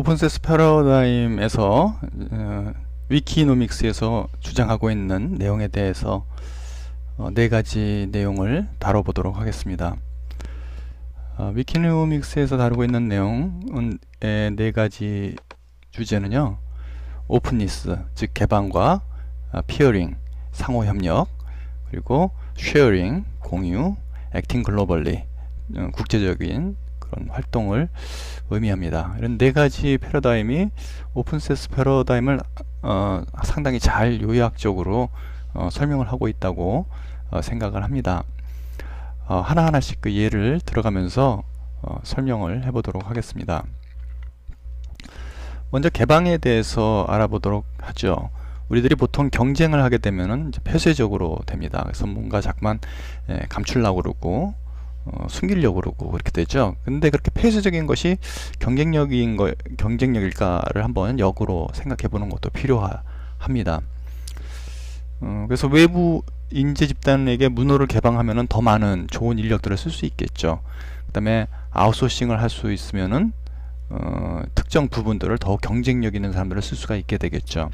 오픈소스 패러다임에서 위키노믹스에서 주장하고 있는 내용에 대해서 네 가지 내용을 다뤄보도록 하겠습니다. 위키노믹스에서 다루고 있는 내용의 네 가지 주제는요, 오픈니스, 즉 개방과 피어링, 상호협력, 그리고 쉐어링, 공유, 액팅 글로벌리, 국제적인 그런 활동을 의미합니다. 이런 네 가지 패러다임이 오픈소스 패러다임을 상당히 잘 요약적으로 설명을 하고 있다고 생각을 합니다. 하나하나씩 그 예를 들어가면서 설명을 해보도록 하겠습니다. 먼저 개방에 대해서 알아보도록 하죠. 우리들이 보통 경쟁을 하게 되면은 폐쇄적으로 됩니다. 그래서 뭔가 자꾸만 감추려고 그러고 숨기려고 그러고 그렇게 되죠. 근데 그렇게 폐쇄적인 것이 경쟁력일까를 한번 역으로 생각해 보는 것도 필요합니다. 그래서 외부 인재 집단에게 문호를 개방하면은 더 많은 좋은 인력들을 쓸 수 있겠죠. 그 다음에 아웃소싱을 할 수 있으면은 특정 부분들을 더 경쟁력 있는 사람들을 쓸 수가 있게 되겠죠.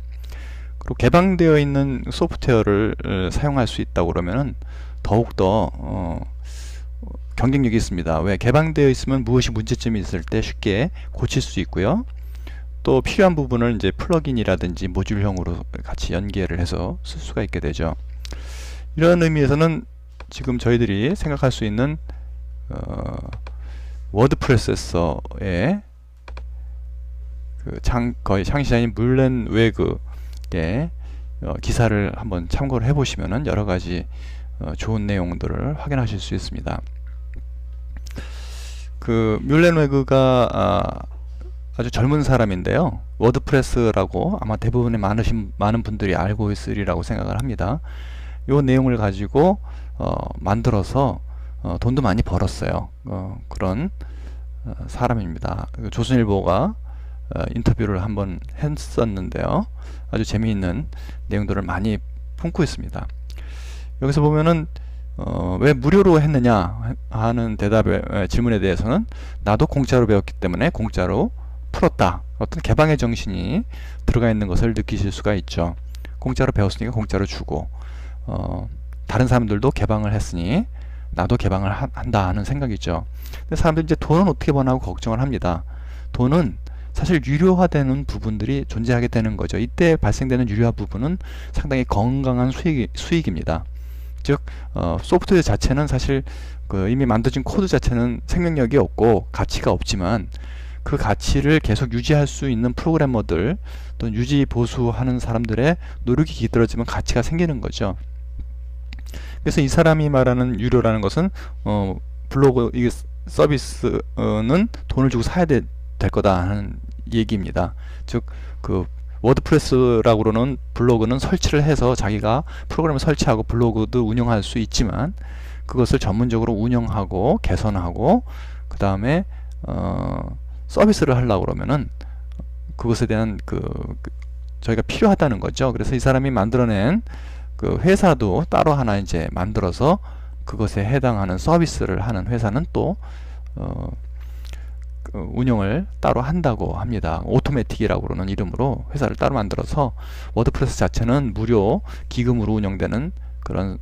그리고 개방되어 있는 소프트웨어를 사용할 수 있다고 그러면은 더욱더 경쟁력이 있습니다. 왜? 개방되어 있으면 무엇이 문제점이 있을 때 쉽게 고칠 수 있고요. 또 필요한 부분을 이제 플러긴이라든지 모듈형으로 같이 연계를 해서 쓸 수가 있게 되죠. 이런 의미에서는 지금 저희들이 생각할 수 있는 워드프레서의 거의 창시자인 물렌웨그의 기사를 한번 참고를 해보시면은 여러 가지 좋은 내용들을 확인하실 수 있습니다. 그 뮬렌웨그가 아주 젊은 사람인데요. 워드프레스라고 아마 대부분의 많은 분들이 알고 있으리라고 생각을 합니다. 이 내용을 가지고 만들어서 돈도 많이 벌었어요. 그런 사람입니다. 조선일보가 인터뷰를 한번 했었는데요. 아주 재미있는 내용들을 많이 품고 있습니다. 여기서 보면은 왜 무료로 했느냐 하는 질문에 대해서는 나도 공짜로 배웠기 때문에 공짜로 풀었다. 어떤 개방의 정신이 들어가 있는 것을 느끼실 수가 있죠. 공짜로 배웠으니까 공짜로 주고 다른 사람들도 개방을 했으니 나도 개방을 한다 하는 생각이죠. 근데 사람들이 이제 돈은 어떻게 버나고 걱정을 합니다. 돈은 사실 유료화되는 부분들이 존재하게 되는 거죠. 이때 발생되는 유료화 부분은 상당히 건강한 수익입니다. 즉 소프트웨어 자체는 사실 이미 만들어진 코드 자체는 생명력이 없고 가치가 없지만 그 가치를 계속 유지할 수 있는 프로그래머들 또는 유지 보수하는 사람들의 노력이 깃들어지면 가치가 생기는 거죠. 그래서 이 사람이 말하는 유료라는 것은 블로그 이 서비스는 돈을 주고 사야 될 거다 하는 얘기입니다. 즉 워드프레스라고 그러는 블로그는 설치를 해서 자기가 프로그램을 설치하고 블로그도 운영할 수 있지만 그것을 전문적으로 운영하고 개선하고 그 다음에 서비스를 하려고 그러면은 그것에 대한 저희가 필요하다는 거죠. 그래서 이 사람이 만들어낸 회사도 따로 하나 이제 만들어서 그것에 해당하는 서비스를 하는 회사는 또 운영을 따로 한다고 합니다. 오토매틱이라고 그러는 이름으로 회사를 따로 만들어서 워드프레스 자체는 무료 기금으로 운영되는 그런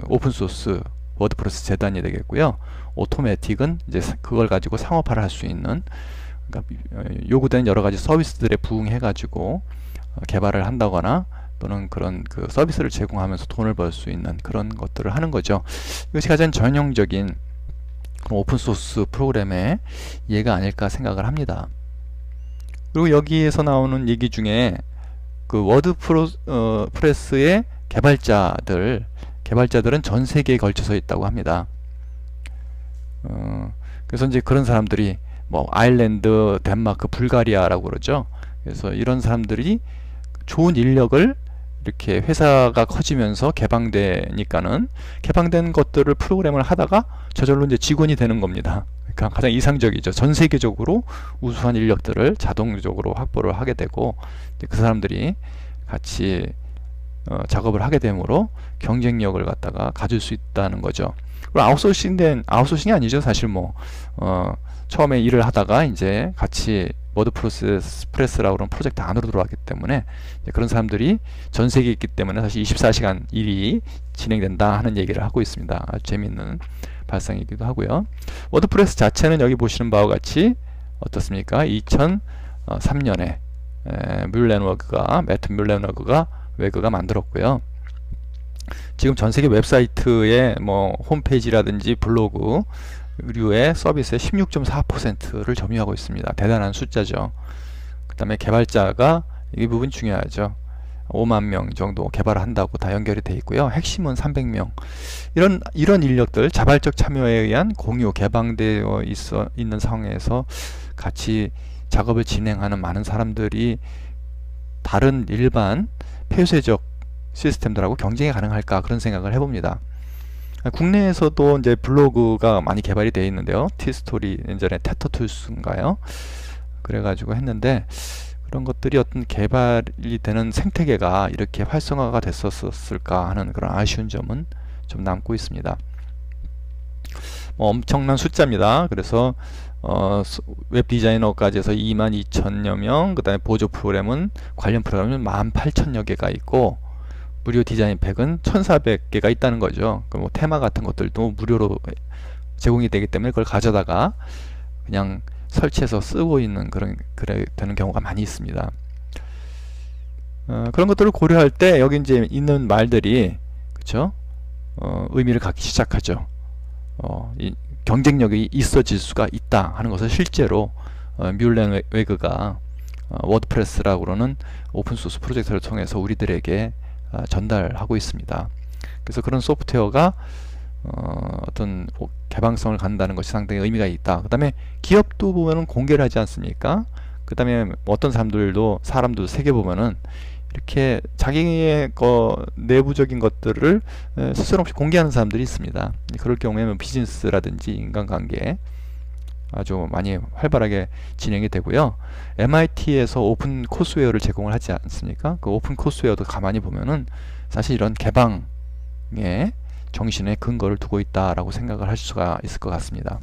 오픈소스 워드프레스 재단이 되겠고요. 오토매틱은 이제 그걸 가지고 상업화를 할 수 있는, 그러니까 요구되는 여러 가지 서비스들에 부응해 가지고 개발을 한다거나 또는 그런 서비스를 제공하면서 돈을 벌 수 있는 그런 것들을 하는 거죠. 이것이 가장 전형적인 오픈소스 프로그램의 예가 아닐까 생각을 합니다. 그리고 여기에서 나오는 얘기 중에 워드프레스의 개발자들은 전 세계에 걸쳐서 있다고 합니다. 그래서 이제 그런 사람들이 아일랜드, 덴마크, 불가리아라고 그러죠. 그래서 이런 사람들이 좋은 인력을 이렇게 회사가 커지면서 개방되니까는 개방된 것들을 프로그램을 하다가 저절로 이제 직원이 되는 겁니다. 그러니까 가장 이상적이죠. 전 세계적으로 우수한 인력들을 자동적으로 확보를 하게 되고 그 사람들이 같이 작업을 하게 되므로 경쟁력을 갖다가 가질 수 있다는 거죠. 그리고 아웃소싱이 아니죠. 사실 처음에 일을 하다가 이제 같이 워드프레스라고 그런 프로젝트 안으로 들어왔기 때문에 이제 그런 사람들이 전 세계에 있기 때문에 사실 24시간 일이 진행된다 하는 얘기를 하고 있습니다. 아주 재미있는 발상이기도 하고요. 워드프레스 자체는 여기 보시는 바와 같이 어떻습니까? 2003년에 매트 뮬렌워그가 만들었고요. 지금 전 세계 웹사이트의 뭐 홈페이지라든지 블로그 류의 서비스의 16.4%를 점유하고 있습니다. 대단한 숫자죠. 그 다음에 개발자가 이 부분 중요하죠. 5만 명 정도 개발을 한다고 다 연결이 되어 있고요. 핵심은 300명. 이런 인력들, 자발적 참여에 의한 공유, 개방되어 있는 상황에서 같이 작업을 진행하는 많은 사람들이 다른 일반 폐쇄적 시스템들하고 경쟁이 가능할까, 그런 생각을 해봅니다. 국내에서도 이제 블로그가 많이 개발이 되어 있는데요. 티스토리, 예전에 테터툴스인가요? 그래가지고 했는데, 그런 것들이 어떤 개발이 되는 생태계가 이렇게 활성화가 됐었을까 하는 그런 아쉬운 점은 좀 남고 있습니다. 엄청난 숫자입니다. 그래서 웹 디자이너까지 해서 22,000여 명, 그 다음에 보조 프로그램은 관련 프로그램은 18,000여 개가 있고, 무료 디자인 팩은 1,400개가 있다는 거죠. 뭐 테마 같은 것들도 무료로 제공이 되기 때문에 그걸 가져다가 그냥 설치해서 쓰고 있는 그래 되는 경우가 많이 있습니다. 그런 것들을 고려할 때 여기 이제 있는 말들이, 그쵸? 의미를 갖기 시작하죠. 이 경쟁력이 있어질 수가 있다 하는 것을 실제로 뮬렌웨그가 워드프레스라고 그러는 오픈소스 프로젝트를 통해서 우리들에게 전달하고 있습니다. 그래서 그런 소프트웨어가 어떤 개방성을 갖는다는 것이 상당히 의미가 있다. 그 다음에 기업도 보면은 공개를 하지 않습니까? 그 다음에 어떤 사람들도 세계 보면은 이렇게 자기의 내부적인 것들을 스스럼 없이 공개하는 사람들이 있습니다. 그럴 경우에는 비즈니스라든지 인간관계 아주 많이 활발하게 진행이 되고요. MIT에서 오픈 코스웨어를 제공을 하지 않습니까? 그 오픈 코스웨어도 가만히 보면은 사실 이런 개방의 정신에 근거를 두고 있다라고 생각을 할 수가 있을 것 같습니다.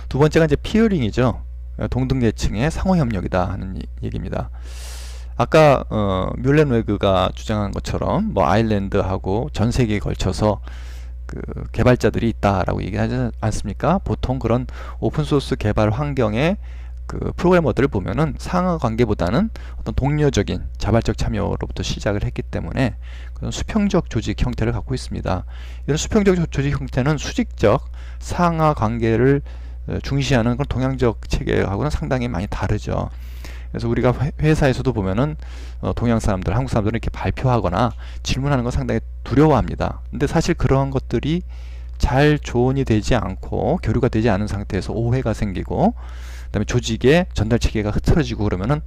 두 번째가 이제 피어링이죠. 동등계층의 상호협력이다 하는 얘기입니다. 아까 뮬렌웨그가 주장한 것처럼 뭐 아일랜드하고 전 세계에 걸쳐서 그 개발자들이 있다라고 얘기하지 않습니까? 보통 그런 오픈소스 개발 환경의 그 프로그래머들을 보면은 상하 관계보다는 어떤 동료적인 자발적 참여로부터 시작을 했기 때문에 그런 수평적 조직 형태를 갖고 있습니다. 이런 수평적 조직 형태는 수직적 상하 관계를 중시하는 그런 동양적 체계하고는 상당히 많이 다르죠. 그래서 우리가 회사에서도 보면은 동양 사람들, 한국 사람들은 이렇게 발표하거나 질문하는 건 상당히 두려워합니다. 근데 사실 그러한 것들이 잘 조언이 되지 않고 교류가 되지 않은 상태에서 오해가 생기고, 그 다음에 조직의 전달 체계가 흐트러지고 그러면은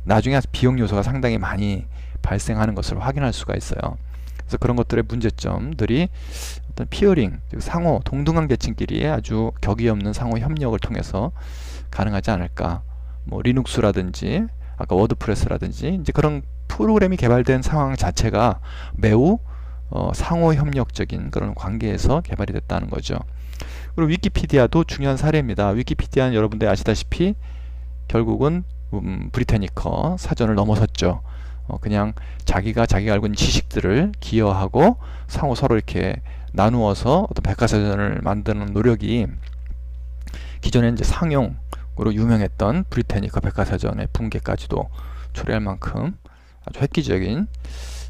나중에 비용 요소가 상당히 많이 발생하는 것을 확인할 수가 있어요. 그래서 그런 것들의 문제점들이 어떤 피어링, 즉 상호, 동등한 계층끼리의 아주 격이 없는 상호 협력을 통해서 가능하지 않을까. 뭐 리눅스라든지 아까 워드프레스라든지 이제 그런 프로그램이 개발된 상황 자체가 매우 상호 협력적인 그런 관계에서 개발이 됐다는 거죠. 그리고 위키피디아도 중요한 사례입니다. 위키피디아는 여러분들 아시다시피 결국은 브리테니커 사전을 넘어섰죠. 그냥 자기가 알고 있는 지식들을 기여하고 상호 서로 이렇게 나누어서 어떤 백과사전을 만드는 노력이 기존에 이제 상용으로 유명했던 브리테니커 백과사전의 붕괴까지도 초래할 만큼 아주 획기적인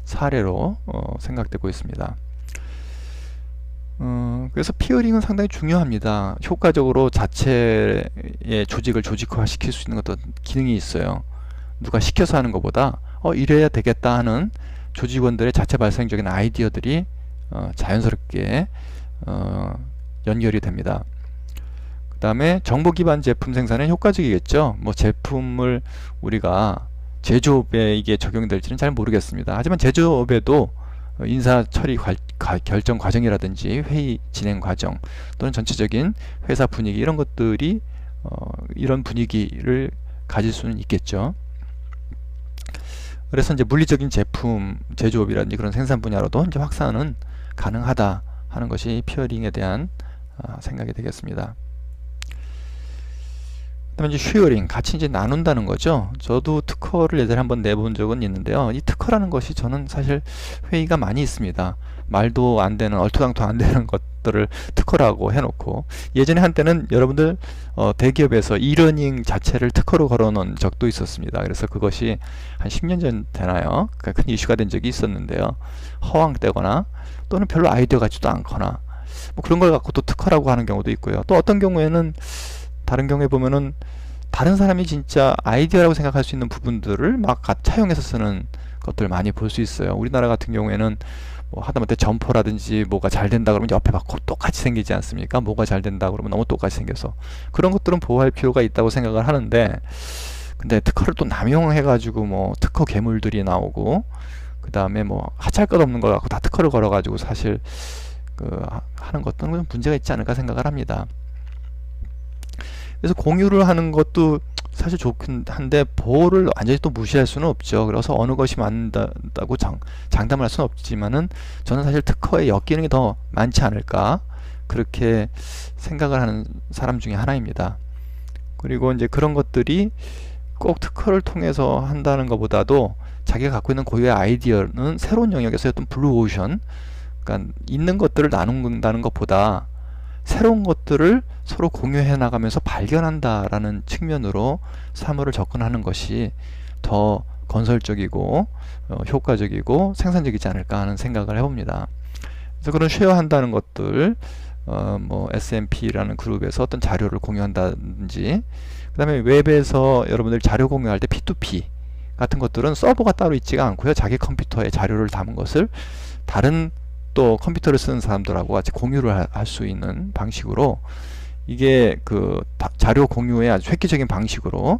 사례로 생각되고 있습니다. 그래서 피어링은 상당히 중요합니다. 효과적으로 자체의 조직을 조직화시킬 수 있는 어떤 기능이 있어요. 누가 시켜서 하는 것보다 이래야 되겠다 하는 조직원들의 자체 발생적인 아이디어들이 자연스럽게 연결이 됩니다. 그 다음에 정보 기반 제품 생산은 효과적이겠죠. 뭐 제품을 우리가 제조업에 이게 적용될지는 잘 모르겠습니다. 하지만 제조업에도 인사 처리 결정 과정이라든지 회의 진행 과정 또는 전체적인 회사 분위기 이런 것들이 이런 분위기를 가질 수는 있겠죠. 그래서 이제 물리적인 제품 제조업이라든지 그런 생산 분야로도 이제 확산은 가능하다 하는 것이 피어링에 대한 생각이 되겠습니다. 그다음에 이제 쉐어링, 같이 이제 나눈다는 거죠. 저도 특허를 예전에 한번 내본 적은 있는데요. 이 특허라는 것이 저는 사실 회의가 많이 있습니다. 말도 안 되는, 얼토당토 안 되는 것들을 특허라고 해놓고, 예전에 한때는 여러분들 대기업에서 이러닝 자체를 특허로 걸어놓은 적도 있었습니다. 그래서 그것이 한 10년 전 되나요? 큰 이슈가 된 적이 있었는데요. 허황되거나 또는 별로 아이디어 같지도 않거나 뭐 그런 걸 갖고 또 특허라고 하는 경우도 있고요. 또 어떤 경우에는, 다른 경우에 보면은 다른 사람이 진짜 아이디어라고 생각할 수 있는 부분들을 막 차용해서 쓰는 것들 많이 볼 수 있어요. 우리나라 같은 경우에는 뭐 하다못해 점포라든지 뭐가 잘 된다 그러면 옆에 막 똑같이 생기지 않습니까? 뭐가 잘 된다 그러면 너무 똑같이 생겨서 그런 것들은 보호할 필요가 있다고 생각을 하는데, 근데 특허를 또 남용해 가지고 뭐 특허 괴물들이 나오고, 그 다음에 뭐 하찮을 것 없는 걸 갖고 다 특허를 걸어 가지고 사실 하는 것들은 문제가 있지 않을까 생각을 합니다. 그래서 공유를 하는 것도 사실 좋긴 한데 보호를 완전히 또 무시할 수는 없죠. 그래서 어느 것이 맞다고 장담할 수는 없지만은, 저는 사실 특허에 엮이는 게 더 많지 않을까 그렇게 생각을 하는 사람 중에 하나입니다. 그리고 이제 그런 것들이 꼭 특허를 통해서 한다는 것보다도 자기가 갖고 있는 고유의 아이디어는 새로운 영역에서 어떤 블루오션, 그러니까 있는 것들을 나눈다는 것보다 새로운 것들을 서로 공유해 나가면서 발견한다라는 측면으로 사물을 접근하는 것이 더 건설적이고 효과적이고 생산적이지 않을까 하는 생각을 해봅니다. 그래서 그런 쉐어한다는 것들, 뭐 SMP라는 그룹에서 어떤 자료를 공유한다든지, 그 다음에 웹에서 여러분들 자료 공유할 때 P2P 같은 것들은 서버가 따로 있지가 않고요. 자기 컴퓨터에 자료를 담은 것을 다른 또 컴퓨터를 쓰는 사람들하고 같이 공유를 할 수 있는 방식으로, 이게 자료 공유의 아주 획기적인 방식으로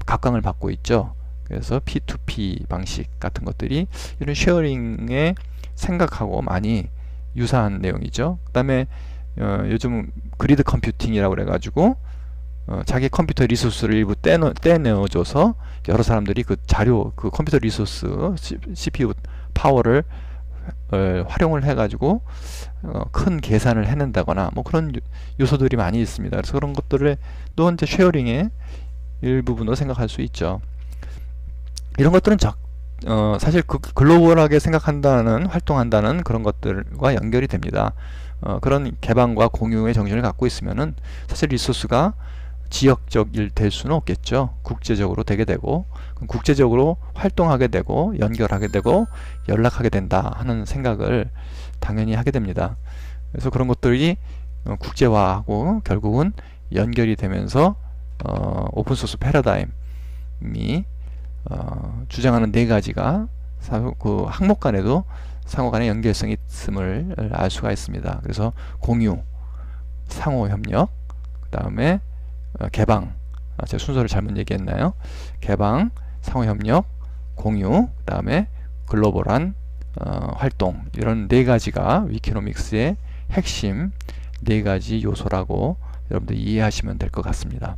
각광을 받고 있죠. 그래서 P2P 방식 같은 것들이 이런 쉐어링의 생각하고 많이 유사한 내용이죠. 그 다음에 요즘 그리드 컴퓨팅이라고 그래가지고 자기 컴퓨터 리소스를 일부 떼내어줘서 여러 사람들이 그 컴퓨터 리소스 CPU 파워를 활용을 해가지고 큰 계산을 해낸다거나 뭐 그런 요소들이 많이 있습니다. 그래서 그런 것들을 또 이제 쉐어링의 일부분으로 생각할 수 있죠. 이런 것들은 사실 글로벌하게 활동한다는 그런 것들과 연결이 됩니다. 그런 개방과 공유의 정신을 갖고 있으면은 사실 리소스가 지역적일 될 수는 없겠죠. 국제적으로 되게 되고, 국제적으로 활동하게 되고 연결하게 되고 연락하게 된다 하는 생각을 당연히 하게 됩니다. 그래서 그런 것들이 국제화하고 결국은 연결이 되면서 오픈소스 패러다임이 주장하는 네 가지가 그 항목 간에도 상호 간의 연결성이 있음을 알 수가 있습니다. 그래서 공유, 상호 협력, 그 다음에 개방, 제가 순서를 잘못 얘기했나요? 개방, 상호협력, 공유, 그 다음에 글로벌한 활동, 이런 네 가지가 위키노믹스의 핵심 네 가지 요소라고 여러분들 이해하시면 될 것 같습니다.